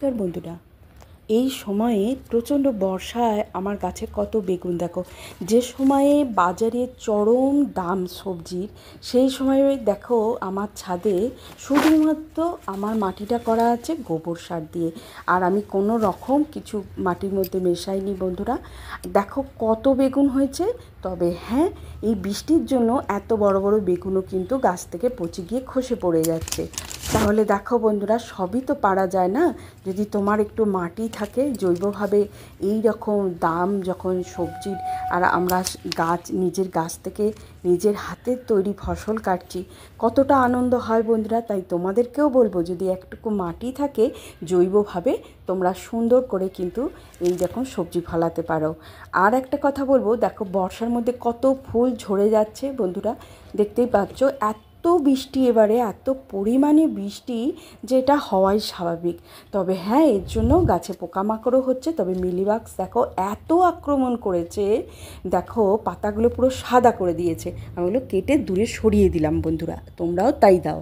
নমস্কার বন্ধুরা, এই সময়ে প্রচণ্ড বর্ষায় আমার গাছে কত বেগুন দেখো। যে সময়ে বাজারে চরম দাম সবজির, সেই সময়ে দেখো আমার ছাদে শুধুমাত্র আমার মাটিটা করা আছে গোবর সার দিয়ে, আর আমি কোনো রকম কিছু মাটির মধ্যে মেশাইনি বন্ধুরা। দেখো কত বেগুন হয়েছে। তবে হ্যাঁ, এই বৃষ্টির জন্য এত বড় বড় বেগুনও কিন্তু গাছ থেকে পচে গিয়ে খসে পড়ে যাচ্ছে। তাহলে দেখো বন্ধুরা, সবই তো পারা যায় না। যদি তোমার একটু মাটি থাকে জৈবভাবে, এই রকম দাম যখন সবজির, আর আমরা নিজের গাছ থেকে নিজের হাতের তৈরি ফসল কাটছি, কতটা আনন্দ হয় বন্ধুরা। তাই তোমাদেরকেও বলবো, যদি একটুকু মাটি থাকে জৈবভাবে, তোমরা সুন্দর করে কিন্তু এই রকম সবজি ফলাতে পারো। আর একটা কথা বলবো, দেখো বর্ষার মধ্যে কত ফুল ঝরে যাচ্ছে বন্ধুরা, দেখতেই পাচ্ছ। এত বৃষ্টি এবারে, এত পরিমাণে বৃষ্টি, যেটা হওয়াই স্বাভাবিক। তবে হ্যাঁ, এর জন্য গাছে পোকামাকড়ও হচ্ছে। তবে মিলিবাগস দেখো এত আক্রমণ করেছে, দেখো পাতাগুলো পুরো সাদা করে দিয়েছে। আমি ওগুলো কেটে দূরে সরিয়ে দিলাম বন্ধুরা, তোমরাও তাই দাও।